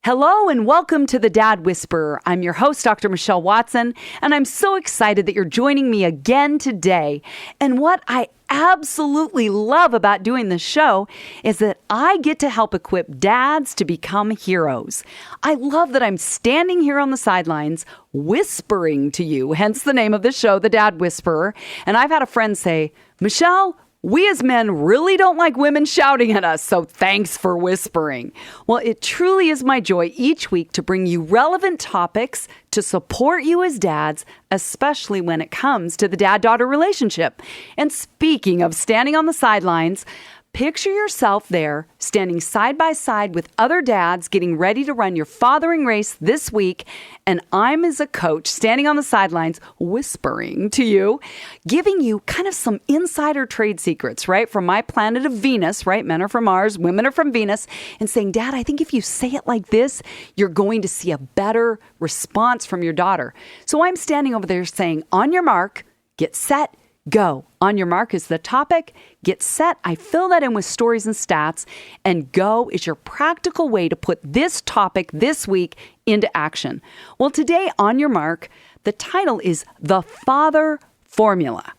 Hello and welcome to the Dad Whisperer. I'm your host, Dr. Michelle Watson, and I'm so excited that you're joining me again today. And what I absolutely love about doing this show is that I get to help equip dads to become heroes. I love that I'm standing here on the sidelines whispering to you, hence the name of the show, The Dad Whisperer. And I've had a friend say, Michelle, we as men really don't like women shouting at us, so thanks for whispering. Well, it truly is my joy each week to bring you relevant topics to support you as dads, especially when it comes to the dad-daughter relationship. And speaking of standing on the sidelines, picture yourself there, standing side by side with other dads getting ready to run your fathering race this week. And I'm, as a coach, standing on the sidelines, whispering to you, giving you kind of some insider trade secrets, right? From my planet of Venus, right? Men are from Mars, women are from Venus. And saying, Dad, I think if you say it like this, you're going to see a better response from your daughter. So I'm standing over there saying, on your mark, get set, go. On your mark is the topic. Get set. I fill that in with stories and stats. And go is your practical way to put this topic this week into action. Well, today on your mark, the title is The Father Formula.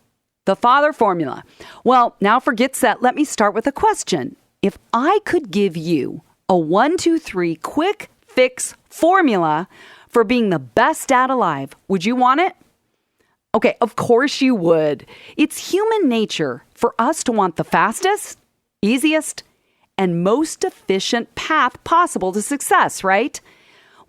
The Father Formula. Well, now for Get Set, let me start with a question. If I could give you a 1, 2, 3 quick fix formula for being the best dad alive, would you want it? Okay, of course you would. It's human nature for us to want the fastest, easiest, and most efficient path possible to success, right?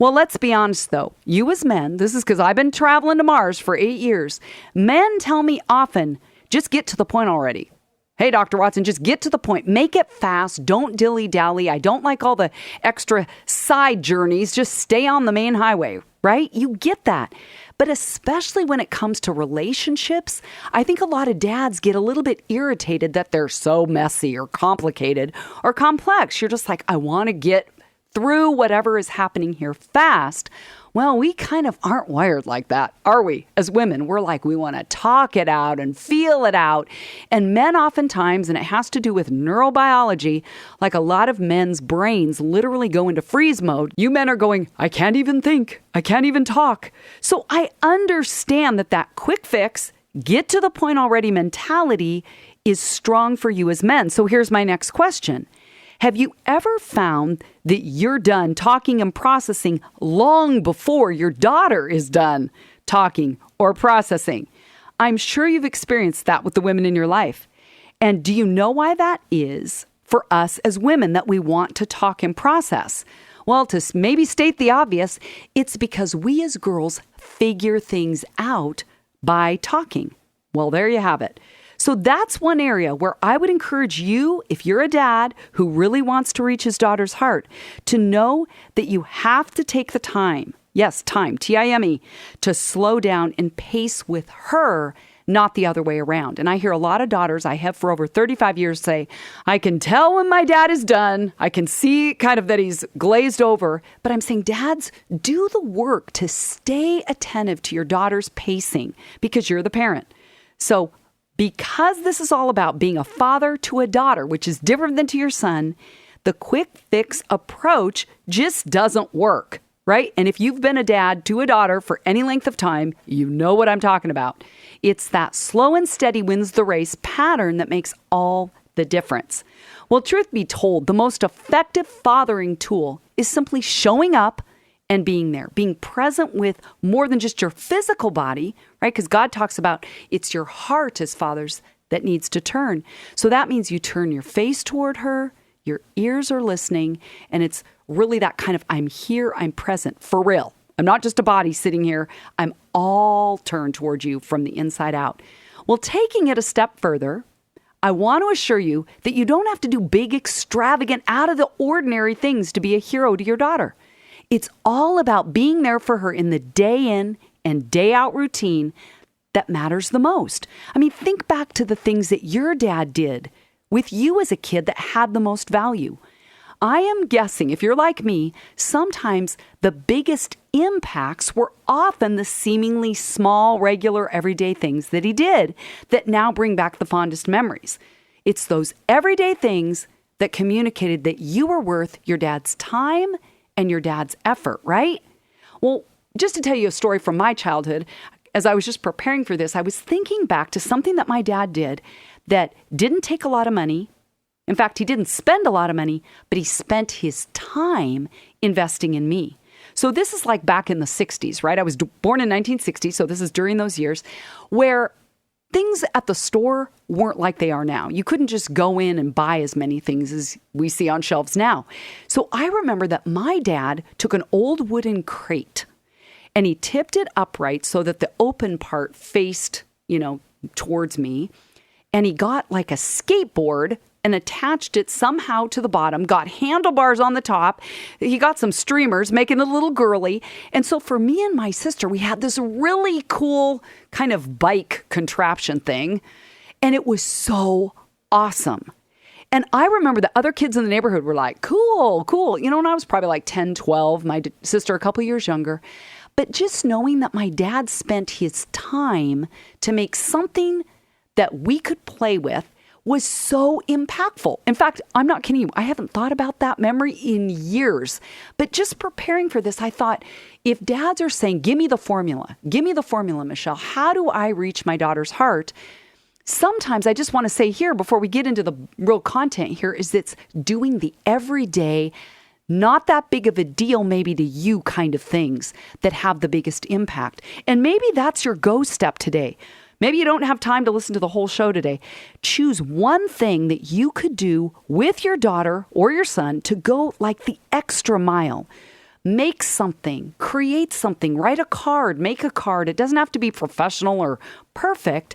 Well, let's be honest though. You as men, this is because I've been traveling to Mars for 8 years. Men tell me often, just get to the point already. Hey, Dr. Watson, just get to the point. Make it fast. Don't dilly-dally. I don't like all the extra side journeys. Just stay on the main highway, right? You get that. But especially when it comes to relationships, I think a lot of dads get a little bit irritated that they're so messy or complicated or complex. You're just like, I want to get through whatever is happening here fast. Well, we kind of aren't wired like that, are we? As women, we're like, we want to talk it out and feel it out. And men oftentimes, and it has to do with neurobiology, like a lot of men's brains literally go into freeze mode. You men are going, I can't even think. I can't even talk. So I understand that quick fix, get to the point already mentality is strong for you as men. So here's my next question. Have you ever found that you're done talking and processing long before your daughter is done talking or processing? I'm sure you've experienced that with the women in your life. And do you know why that is for us as women, that we want to talk and process? Well, to maybe state the obvious, it's because we as girls figure things out by talking. Well, there you have it. So that's one area where I would encourage you, if you're a dad who really wants to reach his daughter's heart, to know that you have to take the time, yes, time, T-I-M-E, to slow down and pace with her, not the other way around. And I hear a lot of daughters I have for over 35 years say, I can tell when my dad is done. I can see kind of that he's glazed over. But I'm saying, dads, do the work to stay attentive to your daughter's pacing because you're the parent. So because this is all about being a father to a daughter, which is different than to your son, the quick fix approach just doesn't work, right? And if you've been a dad to a daughter for any length of time, you know what I'm talking about. It's that slow and steady wins the race pattern that makes all the difference. Well, truth be told, the most effective fathering tool is simply showing up and being there, being present with more than just your physical body, right? Because God talks about it's your heart as fathers that needs to turn. So that means you turn your face toward her, your ears are listening, and it's really that kind of, I'm here, I'm present, for real. I'm not just a body sitting here. I'm all turned towards you from the inside out. Well, taking it a step further, I want to assure you that you don't have to do big, extravagant, out of the ordinary things to be a hero to your daughter. It's all about being there for her in the day in and day out routine that matters the most. I mean, think back to the things that your dad did with you as a kid that had the most value. I am guessing, if you're like me, sometimes the biggest impacts were often the seemingly small, regular, everyday things that he did that now bring back the fondest memories. It's those everyday things that communicated that you were worth your dad's time and your dad's effort, right? Well, just to tell you a story from my childhood, as I was just preparing for this, I was thinking back to something that my dad did that didn't take a lot of money. In fact, he didn't spend a lot of money, but he spent his time investing in me. So this is like back in the 60s, right? I was born in 1960, so this is during those years where things at the store weren't like they are now. You couldn't just go in and buy as many things as we see on shelves now. So I remember that my dad took an old wooden crate and he tipped it upright so that the open part faced, towards me. And he got like a skateboard and attached it somehow to the bottom, got handlebars on the top. He got some streamers, making it a little girly. And so for me and my sister, we had this really cool kind of bike contraption thing. And it was so awesome. And I remember the other kids in the neighborhood were like, cool. And I was probably like 10, 12, my sister a couple years younger. But just knowing that my dad spent his time to make something that we could play with was so impactful. In fact, I'm not kidding you. I haven't thought about that memory in years. But just preparing for this, I thought, if dads are saying, give me the formula, Michelle, how do I reach my daughter's heart? Sometimes I just want to say here, before we get into the real content here, is it's doing the everyday, not that big of a deal maybe to you kind of things that have the biggest impact. And maybe that's your go step today. Maybe you don't have time to listen to the whole show today. Choose one thing that you could do with your daughter or your son to go like the extra mile. Make something, create something, write a card, make a card. It doesn't have to be professional or perfect,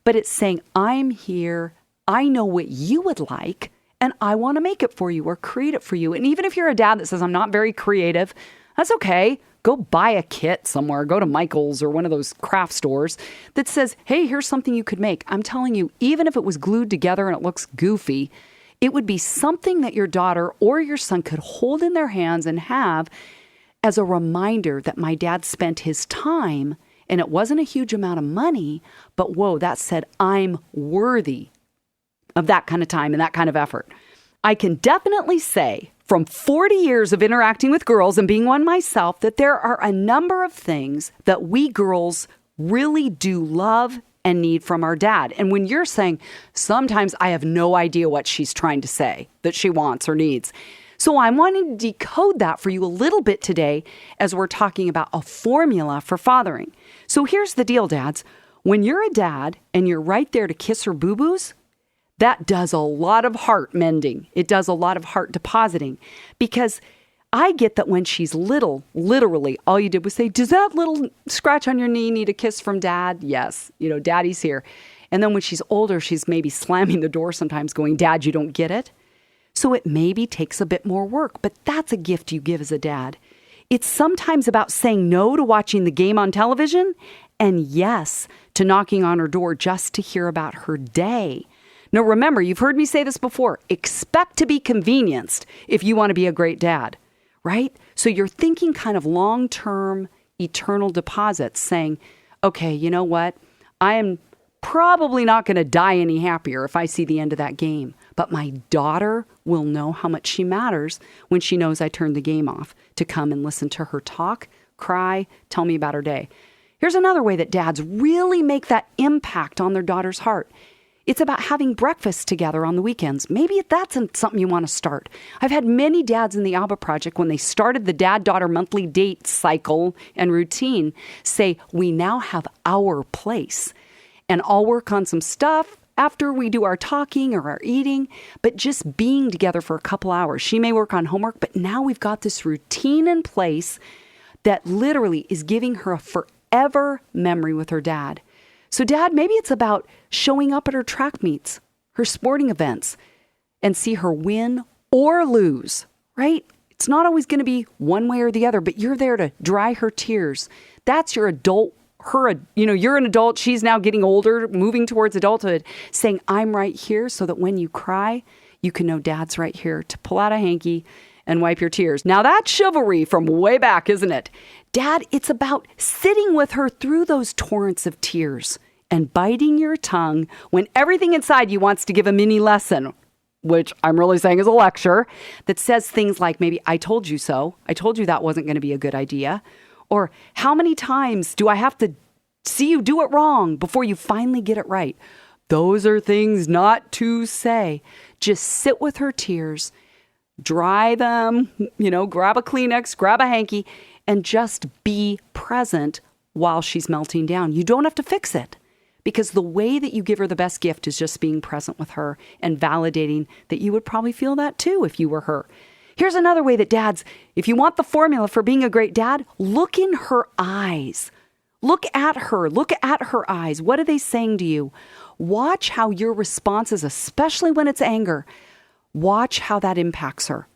but it's saying, I'm here, I know what you would like, and I want to make it for you or create it for you. And even if you're a dad that says, I'm not very creative, that's okay. Go buy a kit somewhere. Go to Michael's or one of those craft stores that says, hey, here's something you could make. I'm telling you, even if it was glued together and it looks goofy, it would be something that your daughter or your son could hold in their hands and have as a reminder that my dad spent his time, and it wasn't a huge amount of money, but whoa, that said, I'm worthy of that kind of time and that kind of effort. I can definitely say from 40 years of interacting with girls and being one myself that there are a number of things that we girls really do love and need from our dad. And when you're saying, sometimes I have no idea what she's trying to say, that she wants or needs. So I'm wanting to decode that for you a little bit today as we're talking about a formula for fathering. So here's the deal, dads. When you're a dad and you're right there to kiss her boo-boos, that does a lot of heart mending. It does a lot of heart depositing, because I get that when she's little, literally, all you did was say, does that little scratch on your knee need a kiss from dad? Yes. Daddy's here. And then when she's older, she's maybe slamming the door sometimes going, Dad, you don't get it. So it maybe takes a bit more work, but that's a gift you give as a dad. It's sometimes about saying no to watching the game on television and yes to knocking on her door just to hear about her day. Now, remember, you've heard me say this before. Expect to be convenienced if you want to be a great dad, right? So you're thinking kind of long-term, eternal deposits, saying, okay, you know what? I am probably not going to die any happier if I see the end of that game. But my daughter will know how much she matters when she knows I turned the game off to come and listen to her talk, cry, tell me about her day. Here's another way that dads really make that impact on their daughter's heart. It's about having breakfast together on the weekends. Maybe that's something you want to start. I've had many dads in the Alba Project, when they started the dad-daughter monthly date cycle and routine, say, we now have our place. And I'll work on some stuff after we do our talking or our eating, but just being together for a couple hours. She may work on homework, but now we've got this routine in place that literally is giving her a forever memory with her dad. So dad, maybe it's about showing up at her track meets, her sporting events, and see her win or lose, right? It's not always going to be one way or the other, but you're there to dry her tears. That's your adult, you're an adult. She's now getting older, moving towards adulthood, saying, I'm right here so that when you cry, you can know dad's right here to pull out a hanky and wipe your tears. Now that's chivalry from way back, isn't it? Dad, it's about sitting with her through those torrents of tears and biting your tongue when everything inside you wants to give a mini lesson. which I'm really saying is a lecture, that says things like maybe, I told you so. I told you that wasn't going to be a good idea. Or how many times do I have to see you do it wrong before you finally get it right? Those are things not to say. Just sit with her tears, dry them, grab a Kleenex, grab a hanky, and just be present while she's melting down. You don't have to fix it, because the way that you give her the best gift is just being present with her and validating that you would probably feel that too if you were her. Here's another way that dads, if you want the formula for being a great dad, look in her eyes. Look at her. Look at her eyes. What are they saying to you? Watch how your responses, especially when it's anger, watch how that impacts her.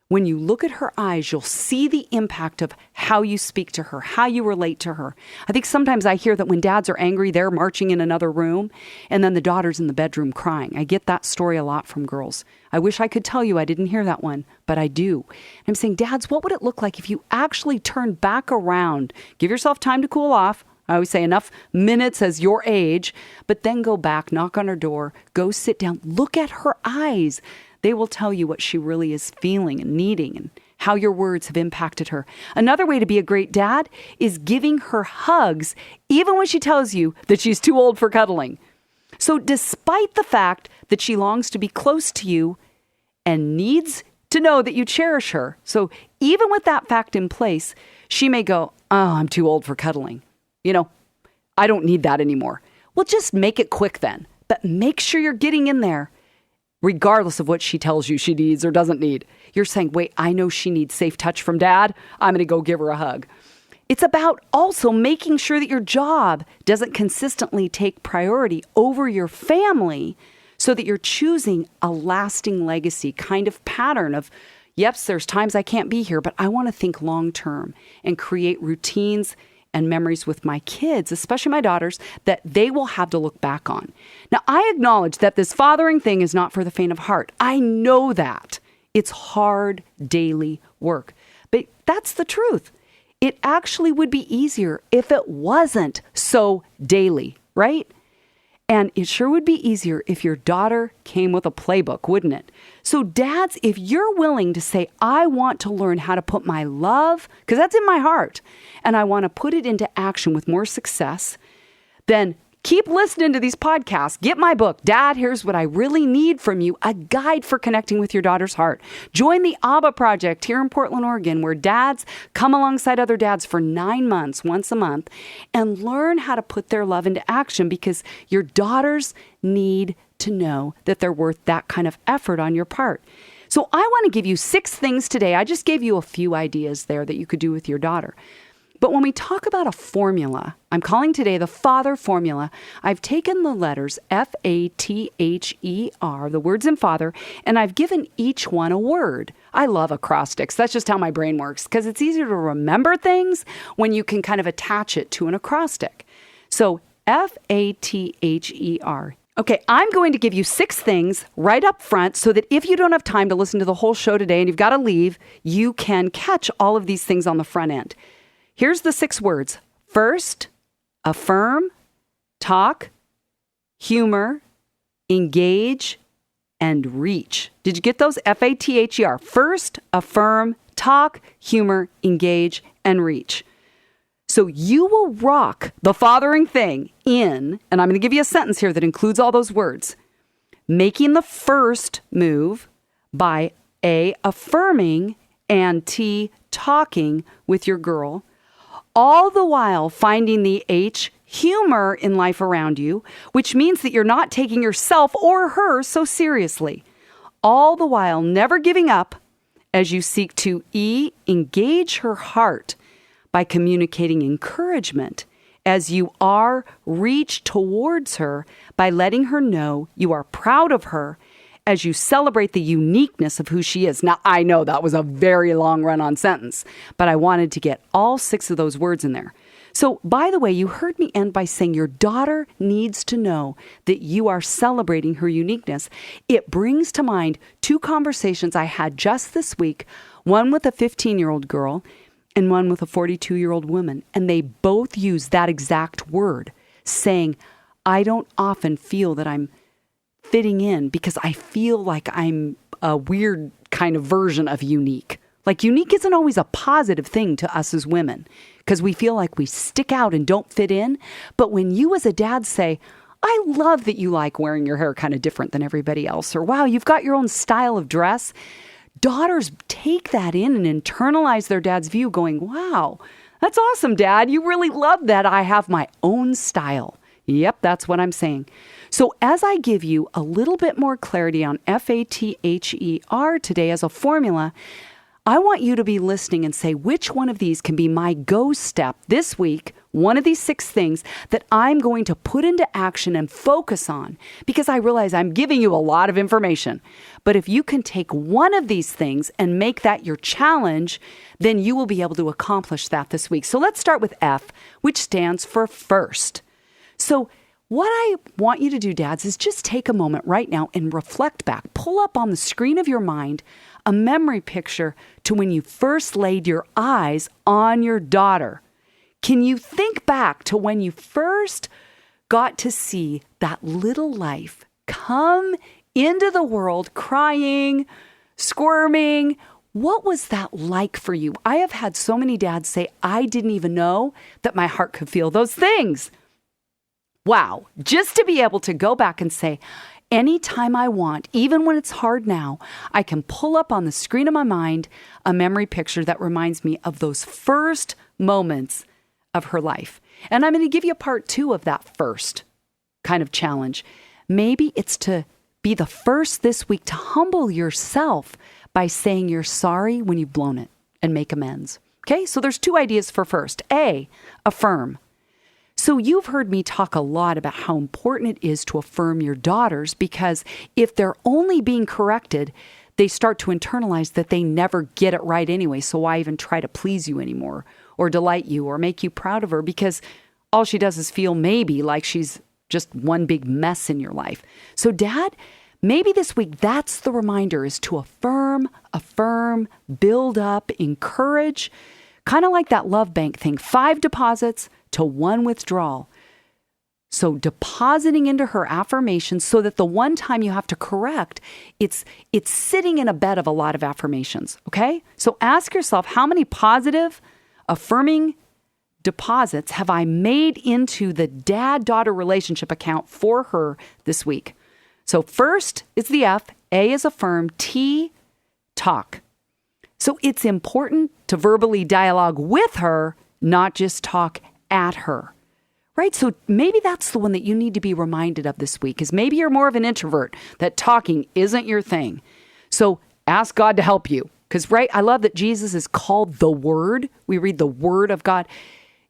When you look at her eyes, you'll see the impact of how you speak to her, how you relate to her. I think sometimes I hear that when dads are angry, they're marching in another room, and then the daughter's in the bedroom crying. I get that story a lot from girls. I wish I could tell you I didn't hear that one, but I do. I'm saying, dads, what would it look like if you actually turned back around? Give yourself time to cool off. I always say enough minutes as your age, but then go back, knock on her door, go sit down, look at her eyes. They will tell you what she really is feeling and needing and how your words have impacted her. Another way to be a great dad is giving her hugs, even when she tells you that she's too old for cuddling. So despite the fact that she longs to be close to you and needs to know that you cherish her, so even with that fact in place, she may go, oh, I'm too old for cuddling. I don't need that anymore. Well, just make it quick then, but make sure you're getting in there. Regardless of what she tells you she needs or doesn't need. You're saying, wait, I know she needs safe touch from dad. I'm going to go give her a hug. It's about also making sure that your job doesn't consistently take priority over your family so that you're choosing a lasting legacy kind of pattern of, yes, there's times I can't be here, but I want to think long term and create routines and memories with my kids, especially my daughters, that they will have to look back on. Now, I acknowledge that this fathering thing is not for the faint of heart. I know that. It's hard daily work. But that's the truth. It actually would be easier if it wasn't so daily, right? And it sure would be easier if your daughter came with a playbook, wouldn't it? So dads, if you're willing to say, I want to learn how to put my love, because that's in my heart, and I want to put it into action with more success, then keep listening to these podcasts. Get my book, Dad, Here's What I Really Need From You, a guide for connecting with your daughter's heart. Join the ABBA Project here in Portland, Oregon, where dads come alongside other dads for 9 months, once a month, and learn how to put their love into action, because your daughters need to know that they're worth that kind of effort on your part. So I want to give you 6 things today. I just gave you a few ideas there that you could do with your daughter. But when we talk about a formula, I'm calling today the father formula. I've taken the letters F-A-T-H-E-R, the words in father, and I've given each one a word. I love acrostics. That's just how my brain works, because it's easier to remember things when you can kind of attach it to an acrostic. So F-A-T-H-E-R. Okay, I'm going to give you 6 things right up front so that if you don't have time to listen to the whole show today and you've got to leave, you can catch all of these things on the front end. Here's the 6 words. First, affirm, talk, humor, engage, and reach. Did you get those? F-A-T-H-E-R. First, affirm, talk, humor, engage, and reach. So you will rock the fathering thing in, and I'm going to give you a sentence here that includes all those words, making the first move by A, affirming, and T, talking with your girl, all the while finding the H, humor in life around you, which means that you're not taking yourself or her so seriously. All the while never giving up as you seek to E, engage her heart by communicating encouragement as you are reach towards her by letting her know you are proud of her as you celebrate the uniqueness of who she is. Now, I know that was a very long run-on sentence, but I wanted to get all 6 of those words in there. So, by the way, you heard me end by saying your daughter needs to know that you are celebrating her uniqueness. It brings to mind 2 conversations I had just this week, one with a 15-year-old girl and one with a 42-year-old woman. And they both use that exact word, saying, I don't often feel that I'm fitting in because I feel like I'm a weird kind of version of unique. Like unique isn't always a positive thing to us as women because we feel like we stick out and don't fit in. But when you as a dad say, I love that you like wearing your hair kind of different than everybody else, or wow, you've got your own style of dress, daughters take that in and internalize their dad's view going, wow, that's awesome, Dad. You really love that I have my own style. Yep, that's what I'm saying. So as I give you a little bit more clarity on FATHER today as a formula, I want you to be listening and say which one of these can be my go step this week, one of these 6 things that I'm going to put into action and focus on, because I realize I'm giving you a lot of information. But if you can take one of these things and make that your challenge, then you will be able to accomplish that this week. So let's start with F, which stands for first. So what I want you to do, dads, is just take a moment right now and reflect back. Pull up on the screen of your mind a memory picture to when you first laid your eyes on your daughter. Can you think back to when you first got to see that little life come into the world crying, squirming? What was that like for you? I have had so many dads say, I didn't even know that my heart could feel those things. Wow, just to be able to go back and say, anytime I want, even when it's hard now, I can pull up on the screen of my mind a memory picture that reminds me of those first moments of her life. And I'm going to give you part 2 of that first kind of challenge. Maybe it's to be the first this week to humble yourself by saying you're sorry when you've blown it and make amends. Okay, so there's 2 ideas for first. A, affirm. So you've heard me talk a lot about how important it is to affirm your daughters, because if they're only being corrected, they start to internalize that they never get it right anyway. So why even try to please you anymore or delight you or make you proud of her? Because all she does is feel maybe like she's just one big mess in your life. So Dad, maybe this week that's the reminder, is to affirm, build up, encourage, kind of like that love bank thing, 5 deposits to 1 withdrawal. So depositing into her affirmations so that the one time you have to correct, it's sitting in a bed of a lot of affirmations, okay? So ask yourself, how many positive, affirming deposits have I made into the dad-daughter relationship account for her this week? So first is the F, A is affirm, T, talk. So it's important to verbally dialogue with her, not just talk at her, right? So maybe that's the one that you need to be reminded of this week, is maybe you're more of an introvert, that talking isn't your thing. So ask God to help you. Because, right, I love that Jesus is called the Word. We read the Word of God.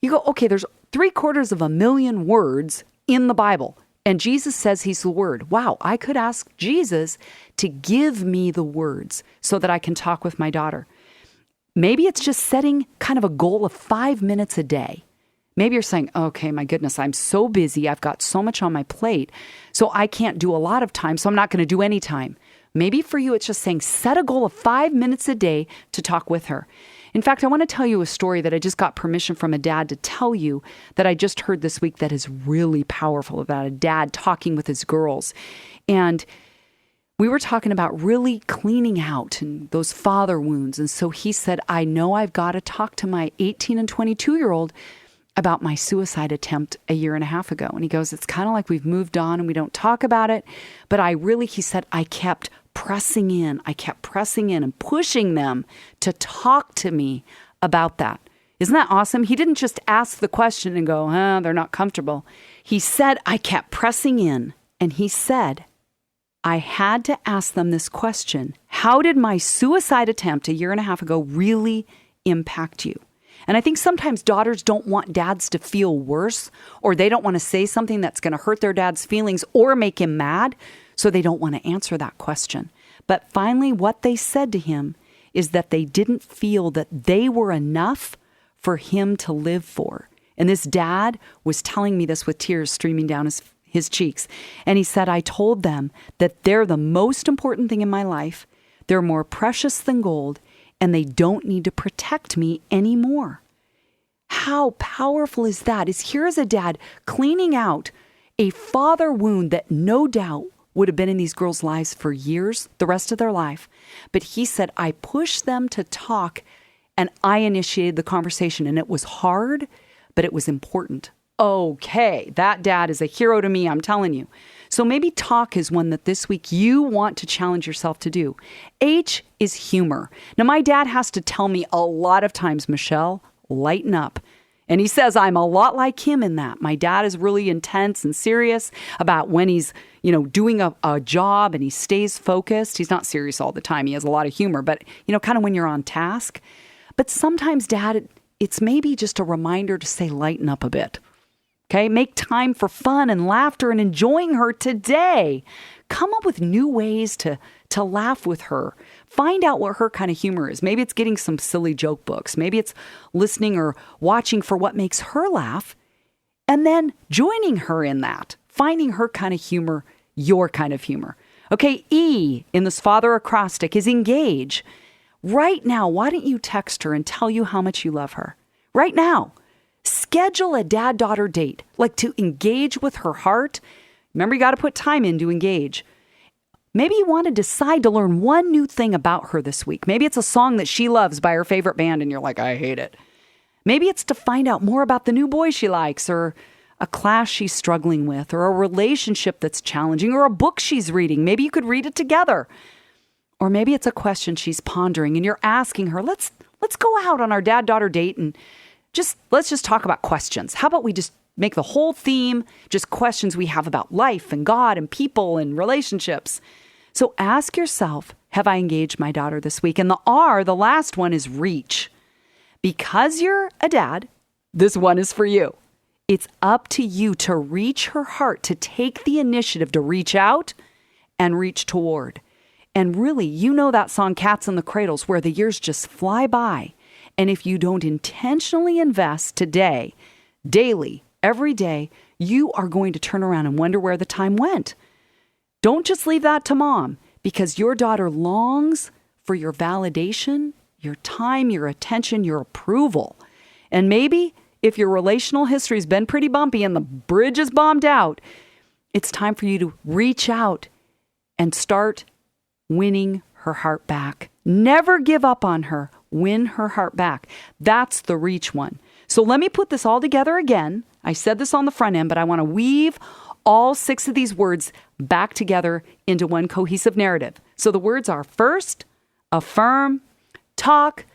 You go, okay, there's 750,000 words in the Bible, and Jesus says he's the Word. Wow, I could ask Jesus to give me the words so that I can talk with my daughter. Maybe it's just setting kind of a goal of 5 minutes a day. Maybe you're saying, okay, my goodness, I'm so busy. I've got so much on my plate, so I can't do a lot of time, so I'm not going to do any time. Maybe for you, it's just saying, set a goal of 5 minutes a day to talk with her. In fact, I want to tell you a story that I just got permission from a dad to tell you that I just heard this week that is really powerful, about a dad talking with his girls. And we were talking about really cleaning out and those father wounds. And so he said, I know I've got to talk to my 18 and 22-year-old about my suicide attempt a year and a half ago. And he goes, it's kind of like we've moved on and we don't talk about it. But he said, I kept pressing in and pushing them to talk to me about that. Isn't that awesome? He didn't just ask the question and go, they're not comfortable. He said, I kept pressing in, and he said, I had to ask them this question. How did my suicide attempt a year and a half ago really impact you? And I think sometimes daughters don't want dads to feel worse, or they don't want to say something that's going to hurt their dad's feelings or make him mad, so they don't want to answer that question. But finally, what they said to him is that they didn't feel that they were enough for him to live for. And this dad was telling me this with tears streaming down his cheeks. And he said, I told them that they're the most important thing in my life. They're more precious than gold, and they don't need to protect me anymore. How powerful is that? Is here as a dad cleaning out a father wound that no doubt would have been in these girls' lives for years, the rest of their life. But he said, I pushed them to talk and I initiated the conversation. And it was hard, but it was important. Okay, that dad is a hero to me, I'm telling you. So maybe talk is one that this week you want to challenge yourself to do. H is humor. Now, my dad has to tell me a lot of times, Michelle, lighten up. And he says I'm a lot like him in that. My dad is really intense and serious about when he's, doing a job and he stays focused. He's not serious all the time. He has a lot of humor, but, kind of when you're on task. But sometimes, Dad, it's maybe just a reminder to say lighten up a bit. Okay, make time for fun and laughter and enjoying her today. Come up with new ways to laugh with her. Find out what her kind of humor is. Maybe it's getting some silly joke books. Maybe it's listening or watching for what makes her laugh and then joining her in that, finding her kind of humor, your kind of humor. Okay, E in this father acrostic is engage. Right now, why don't you text her and tell you how much you love her? Right now. Schedule a dad-daughter date, like to engage with her heart. Remember, you got to put time in to engage. Maybe you want to decide to learn one new thing about her this week. Maybe it's a song that she loves by her favorite band and you're like, I hate it. Maybe it's to find out more about the new boy she likes or a class she's struggling with or a relationship that's challenging or a book she's reading. Maybe you could read it together. Or maybe it's a question she's pondering and you're asking her, let's go out on our dad-daughter date and let's just talk about questions. How about we just make the whole theme just questions we have about life and God and people and relationships? So ask yourself, have I engaged my daughter this week? And the R, the last one, is reach. Because you're a dad, this one is for you. It's up to you to reach her heart, to take the initiative to reach out and reach toward. And really, that song, Cats in the Cradles, where the years just fly by. And if you don't intentionally invest today, daily, every day, you are going to turn around and wonder where the time went. Don't just leave that to mom, because your daughter longs for your validation, your time, your attention, your approval. And maybe if your relational history's been pretty bumpy and the bridge is bombed out, it's time for you to reach out and start winning her heart back. Never give up on her. Win her heart back. That's the reach one. So let me put this all together again. I said this on the front end, but I want to weave all 6 of these words back together into one cohesive narrative. So the words are first, affirm, talk,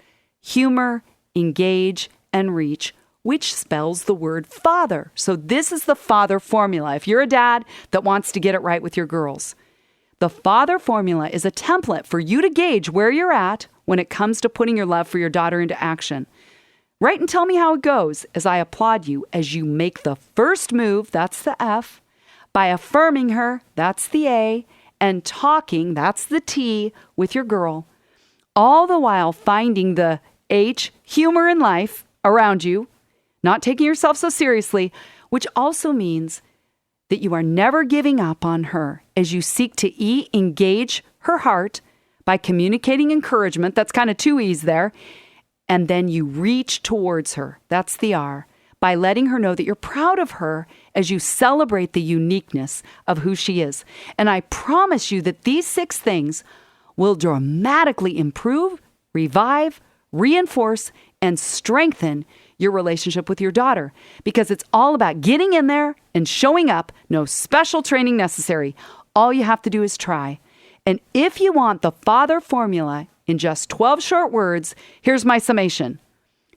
humor, engage, and reach, which spells the word father. So this is the father formula. If you're a dad that wants to get it right with your girls, the father formula is a template for you to gauge where you're at when it comes to putting your love for your daughter into action. Write and tell me how it goes as I applaud you as you make the first move, that's the F, by affirming her, that's the A, and talking, that's the T, with your girl, all the while finding the H, humor in life, around you, not taking yourself so seriously, which also means that you are never giving up on her as you seek to engage her heart by communicating encouragement. That's kind of 2 E's there. And then you reach towards her. That's the R. By letting her know that you're proud of her as you celebrate the uniqueness of who she is. And I promise you that these 6 things will dramatically improve, revive, reinforce, and strengthen your relationship with your daughter. Because it's all about getting in there and showing up. No special training necessary. All you have to do is try. And if you want the father formula in just 12 short words, here's my summation.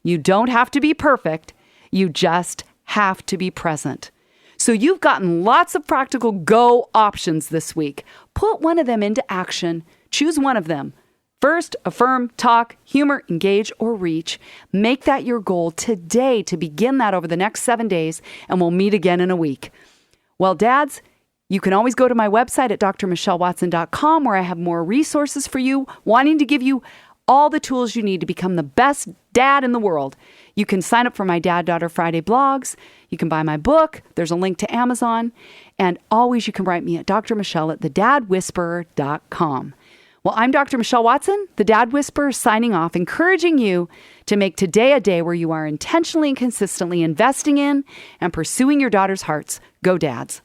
You don't have to be perfect. You just have to be present. So you've gotten lots of practical go options this week. Put one of them into action. Choose one of them. First, affirm, talk, humor, engage, or reach. Make that your goal today to begin that over the next 7 days, and we'll meet again in a week. Well, dads, you can always go to my website at drmichellewatson.com where I have more resources for you, wanting to give you all the tools you need to become the best dad in the world. You can sign up for my Dad Daughter Friday blogs. You can buy my book. There's a link to Amazon. And always you can write me at drmichelle at thedadwhisperer.com. Well, I'm Dr. Michelle Watson, the Dad Whisperer, signing off, encouraging you to make today a day where you are intentionally and consistently investing in and pursuing your daughter's hearts. Go Dads.